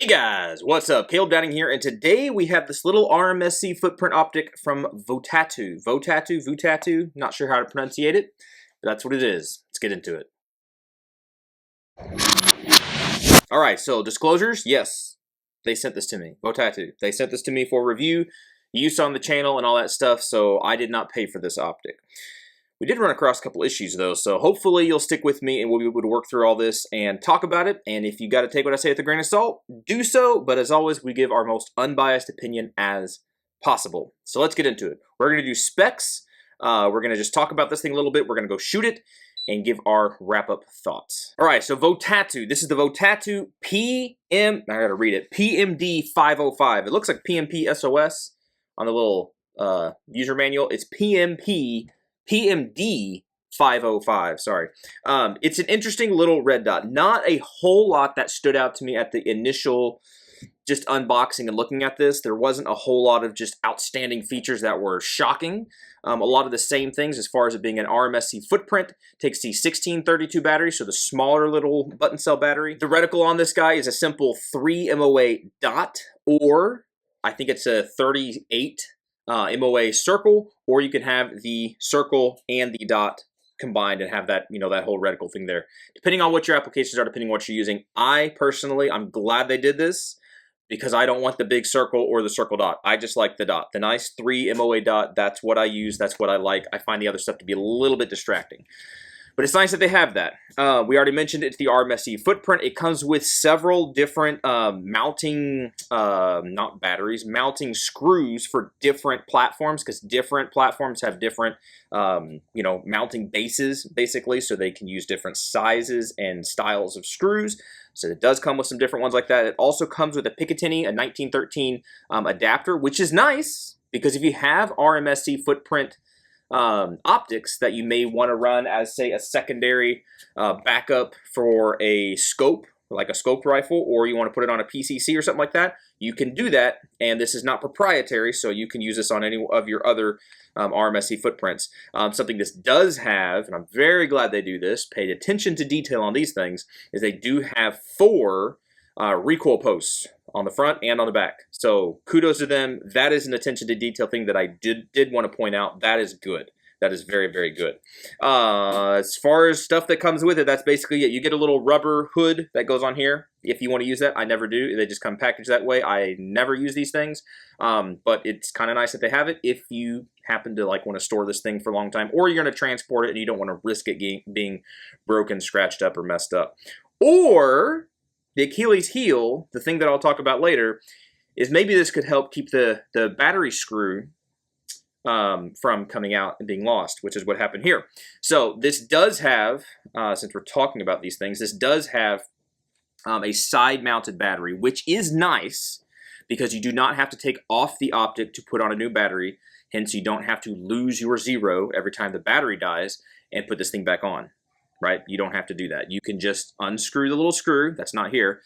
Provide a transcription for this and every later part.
Hey guys, what's up? Caleb Downing here, and today we have this little RMSc footprint optic from Votatu. Votatu, not sure how to pronunciate it, but that's what it is. Let's get into it. Alright, so disclosures, yes, they sent this to me, Votatu. They sent this to me for review, use on the channel and all that stuff, so I did not pay for this optic. We did run across a couple issues though, so hopefully you'll stick with me and we'll be able to work through all this and talk about it. And if you got to take what I say with a grain of salt, do so. But as always, we give our most unbiased opinion as possible. So let's get into it. We're going to do specs. We're going to just talk about this thing a little bit. We're going to go shoot it and give our wrap-up thoughts. All right, so Votatu. This is the Votatu I gotta read it. PMD505. It looks like PMP-SOS on the little user manual. It's PMD505, sorry. It's an interesting little red dot. Not a whole lot that stood out to me at the initial just unboxing and looking at this. There wasn't a whole lot of just outstanding features that were shocking. A lot of the same things as far as it being an RMSc footprint. Takes the 1632 battery, so the smaller little button cell battery. The reticle on this guy is a simple 3 MOA dot, or I think it's a 38 MOA circle, or you can have the circle and the dot combined and have that, that whole reticle thing there. Depending on what your applications are, depending on what you're using. I'm glad they did this because I don't want the big circle or the circle dot. I just like the dot. The nice 3 MOA dot, that's what I use, that's what I like. I find the other stuff to be a little bit distracting. But it's nice that they have that. We already mentioned it's the RMSc footprint. It comes with several different mounting, mounting screws for different platforms, because different platforms have different, mounting bases, basically, so they can use different sizes and styles of screws. So it does come with some different ones like that. It also comes with a Picatinny, a 1913 adapter, which is nice, because if you have RMSc footprint optics that you may want to run as, say, a secondary backup for a scope, like a scope rifle, or you want to put it on a PCC or something like that, you can do that, and this is not proprietary, so you can use this on any of your other RMSc footprints. Something this does have, and I'm very glad they do this, pay attention to detail on these things, is they do have 4 recoil posts on the front and on the back. So kudos to them. That is an attention to detail thing that I did want to point out. That is good. That is very, very good. As far as stuff that comes with it, that's basically it. You get a little rubber hood that goes on here if you want to use that. I never do. They just come packaged that way. I never use these things, but it's kind of nice that they have it if you happen to want to store this thing for a long time, or you're going to transport it and you don't want to risk it being broken, scratched up, or messed up. Or the Achilles heel, the thing that I'll talk about later, is maybe this could help keep the battery screw from coming out and being lost, which is what happened here. So this does have, since we're talking about these things, this does have a side-mounted battery, which is nice because you do not have to take off the optic to put on a new battery. Hence, you don't have to lose your zero every time the battery dies and put this thing back on. Right? You don't have to do that. You can just unscrew the little screw that's not here,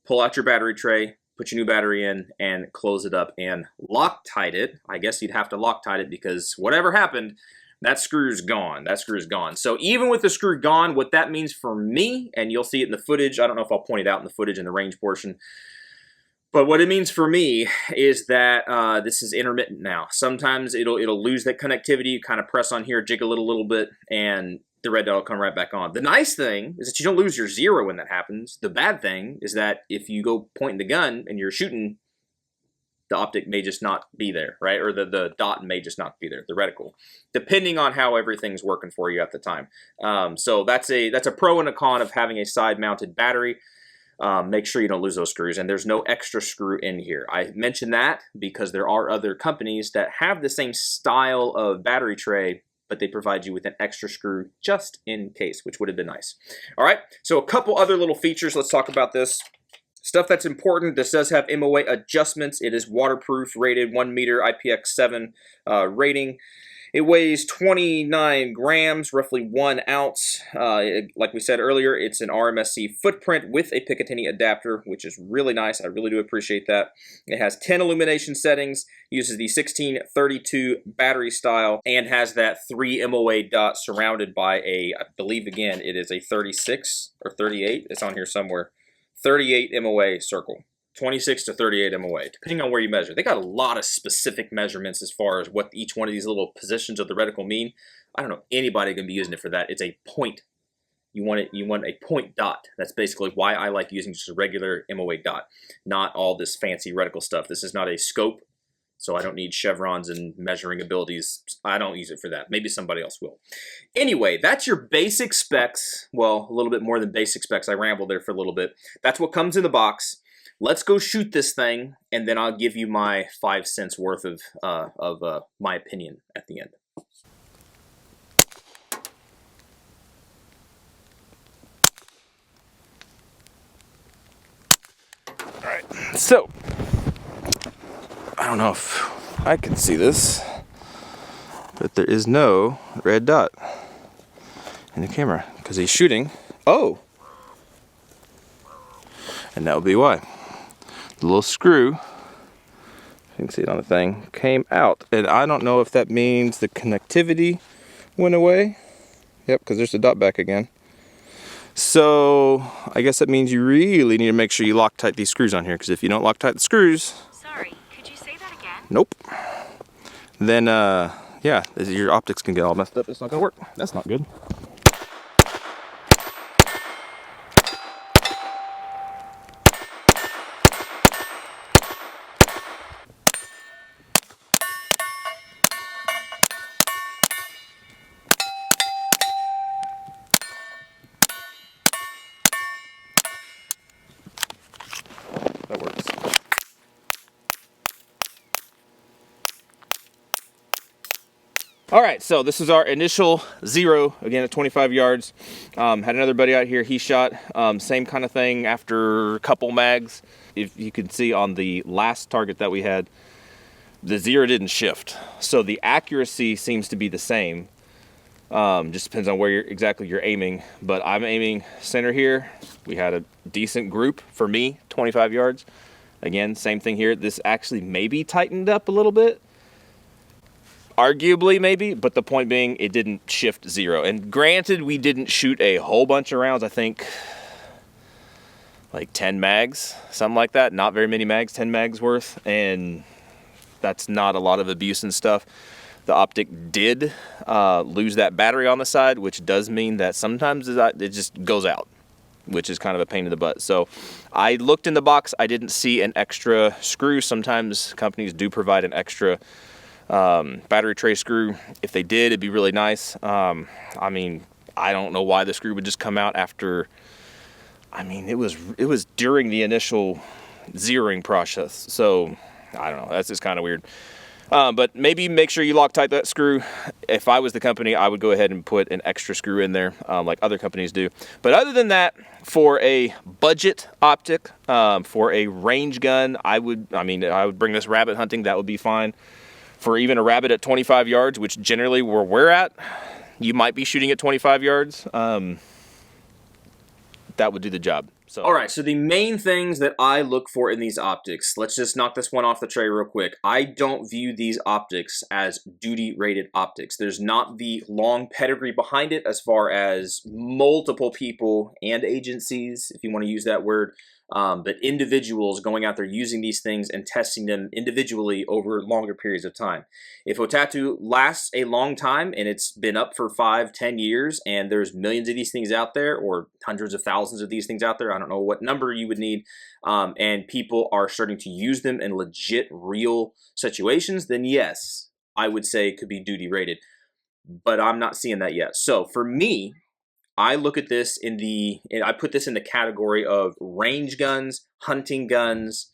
pull out your battery tray, put your new battery in, and close it up and Loctite it. I guess you'd have to Loctite it because whatever happened, that screw's gone. That screw's gone. So even with the screw gone, what that means for me, and you'll see it in the footage, I don't know if I'll point it out in the footage in the range portion, but what it means for me is that this is intermittent now. Sometimes it'll lose that connectivity. You kind of press on here, jiggle it a little bit, and the red dot will come right back on. The nice thing is that you don't lose your zero when that happens. The bad thing is that if you go pointing the gun and you're shooting, the optic may just not be there, right? Or the dot may just not be there, the reticle, depending on how everything's working for you at the time. So that's a pro and a con of having a side-mounted battery. Make sure you don't lose those screws, and there's no extra screw in here. I mention that because there are other companies that have the same style of battery tray, but they provide you with an extra screw just in case, which would have been nice. All right, so a couple other little features. Let's talk about this. Stuff that's important, this does have MOA adjustments. It is waterproof, rated 1 meter IPX7 rating. It weighs 29 grams, roughly 1 ounce. Like we said earlier, it's an RMSc footprint with a Picatinny adapter, which is really nice. I really do appreciate that. It has 10 illumination settings, uses the 1632 battery style, and has that 3 MOA dot surrounded by a, I believe again, it is a 36 or 38. It's on here somewhere. 38 MOA circle. 26 to 38 MOA, depending on where you measure. They got a lot of specific measurements as far as what each one of these little positions of the reticle mean. I don't know anybody gonna be using it for that. It's a point. You want a point dot. That's basically why I like using just a regular MOA dot, not all this fancy reticle stuff. This is not a scope, so I don't need chevrons and measuring abilities. I don't use it for that. Maybe somebody else will. Anyway, that's your basic specs. Well, a little bit more than basic specs. I rambled there for a little bit. That's what comes in the box. Let's go shoot this thing, and then I'll give you my 5 cents worth of my opinion at the end. All right, so I don't know if I can see this, but there is no red dot in the camera because he's shooting. Oh, and that would be why. The little screw, you can see it on the thing, came out, and I don't know if that means the connectivity went away. Yep, because there's the dot back again. So I guess that means you really need to make sure you Loctite these screws on here, because if you don't Loctite the screws, sorry, could you say that again? Nope. Then yeah, your optics can get all messed up. It's not gonna work. That's not good. That works. All right, so this is our initial 0, again at 25 yards. Had another buddy out here, he shot same kind of thing after a couple mags. If you can see on the last target that we had, the 0 didn't shift. So the accuracy seems to be the same. Just depends on where exactly you're aiming, but I'm aiming center here. We had a decent group for me, 25 yards. Again, same thing here. This actually maybe tightened up a little bit. Arguably maybe, but the point being it didn't shift 0. And granted, we didn't shoot a whole bunch of rounds. I think like 10 mags, something like that. Not very many mags, 10 mags worth. And that's not a lot of abuse and stuff. The optic did lose that battery on the side, which does mean that sometimes it just goes out, which is kind of a pain in the butt. So I looked in the box. I didn't see an extra screw. Sometimes companies do provide an extra battery tray screw. If they did, it'd be really nice. I mean, I don't know why the screw would just come out after. I mean, it was during the initial zeroing process. So I don't know. That's just kind of weird. But maybe make sure you Loctite that screw. If I was the company, I would go ahead and put an extra screw in there, like other companies do. But other than that, for a budget optic, for a range gun, I would bring this rabbit hunting. That would be fine. For even a rabbit at 25 yards, which generally where we're at, you might be shooting at 25 yards. That would do the job. So. All right, so the main things that I look for in these optics, let's just knock this one off the tray real quick. I don't view these optics as duty-rated optics. There's not the long pedigree behind it as far as multiple people and agencies, if you want to use that word, but individuals going out there using these things and testing them individually over longer periods of time. If Votatu lasts a long time and it's been up for 5-10 years and there's millions of these things out there or hundreds of thousands of these things out there, I don't know what number you would need, and people are starting to use them in legit real situations, then yes, I would say it could be duty rated, but I'm not seeing that yet. So for me, I look at this I put this in the category of range guns, hunting guns,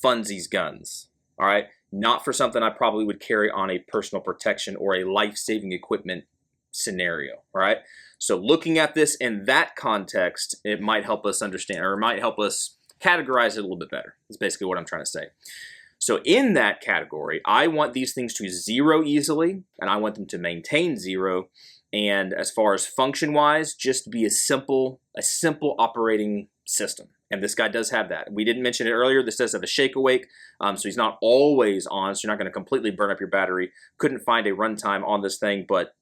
funsies guns, all right? Not for something I probably would carry on a personal protection or a life-saving equipment scenario, all right? So looking at this in that context, it might help us understand, or it might help us categorize it a little bit better. That's basically what I'm trying to say. So in that category, I want these things to zero easily, and I want them to maintain 0. And as far as function-wise, just be a simple operating system. And this guy does have that. We didn't mention it earlier. This does have a shake awake, so he's not always on, so you're not going to completely burn up your battery. Couldn't find a runtime on this thing, but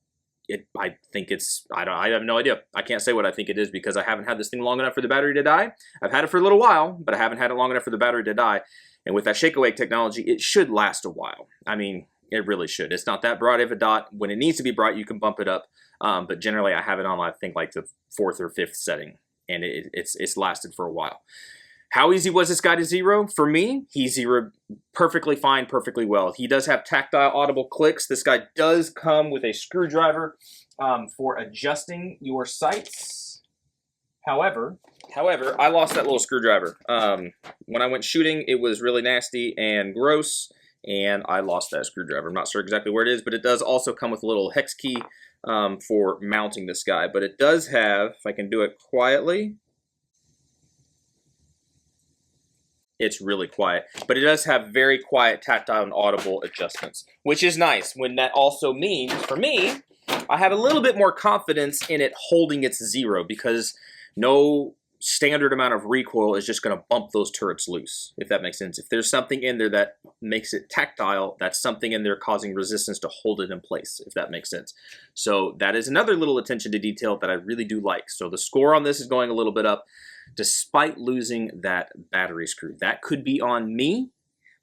I think it's, I have no idea. I can't say what I think it is because I haven't had this thing long enough for the battery to die. I've had it for a little while, but I haven't had it long enough for the battery to die. And with that shake awake technology, it should last a while. I mean, it really should. It's not that bright of a dot. When it needs to be bright, you can bump it up. But generally, I have it on, I think, like the 4th or 5th setting, and it's lasted for a while. How easy was this guy to zero? For me, he zeroed perfectly fine, perfectly well. He does have tactile audible clicks. This guy does come with a screwdriver for adjusting your sights. However, I lost that little screwdriver. When I went shooting, it was really nasty and gross, and I lost that screwdriver. I'm not sure exactly where it is, but it does also come with a little hex key for mounting this guy. But it does have, if I can do it quietly, it's really quiet, but it does have very quiet tactile and audible adjustments, which is nice. When that also means, for me, I have a little bit more confidence in it holding its zero because no standard amount of recoil is just going to bump those turrets loose, if that makes sense. If there's something in there that makes it tactile, that's something in there causing resistance to hold it in place, if that makes sense. So that is another little attention to detail that I really do like. So the score on this is going a little bit up, despite losing that battery screw. That could be on me,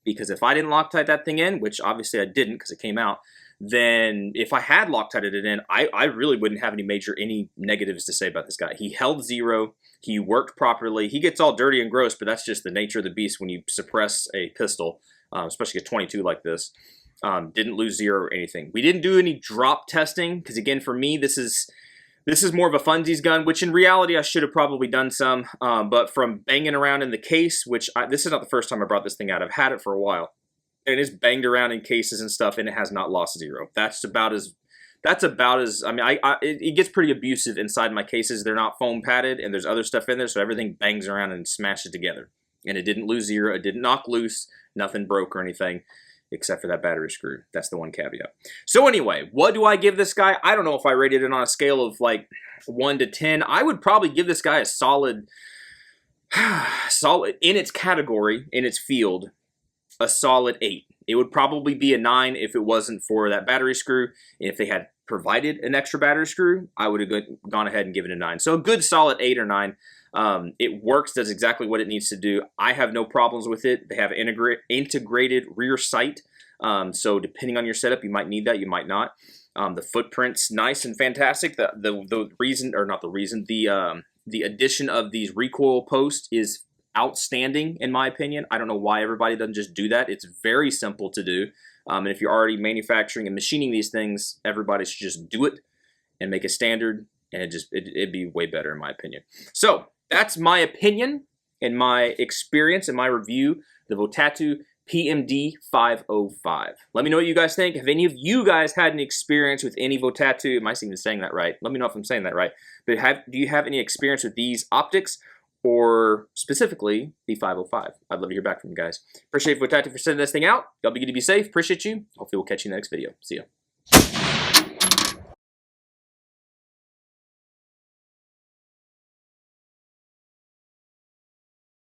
because if I didn't Loctite that thing in, which obviously I didn't because it came out, then if I had Loctited it in, I really wouldn't have any negatives to say about this guy. He held zero, he worked properly, he gets all dirty and gross, but that's just the nature of the beast when you suppress a pistol, especially a 22 like this. Didn't lose zero or anything. We didn't do any drop testing, because again, for me, this is more of a funsies gun, which in reality I should have probably done some, but from banging around in the case, which this is not the first time I brought this thing out. I've had it for a while, and it's banged around in cases and stuff, and it has not lost zero. That's about as, I mean, it gets pretty abusive inside my cases. They're not foam padded, and there's other stuff in there, so everything bangs around and smashes together. And it didn't lose zero, it didn't knock loose, nothing broke or anything, except for that battery screw. That's the one caveat. So anyway, what do I give this guy? I don't know if I rated it on a scale of like 1 to 10. I would probably give this guy a solid in its category, in its field, a solid 8. It would probably be a 9 if it wasn't for that battery screw. If they had provided an extra battery screw, I would have gone ahead and given it a 9. So a good solid 8 or 9. It works, does exactly what it needs to do. I have no problems with it. They have integrated rear sight, so depending on your setup, you might need that, you might not. The footprint's nice and fantastic. The addition of these recoil posts is outstanding in my opinion. I don't know why everybody doesn't just do that. It's very simple to do, and if you're already manufacturing and machining these things, everybody should just do it and make a standard, and it'd be way better in my opinion. So that's my opinion and my experience and my review, the Votatu PMD505. Let me know what you guys think. Have any of you guys had any experience with any Votatu? Am I even saying that right? Let me know if I'm saying that right. But do you have any experience with these optics, or specifically the 505? I'd love to hear back from you guys. Appreciate Votatu for sending this thing out. Y'all be good to be safe. Appreciate you. Hopefully we'll catch you in the next video. See ya.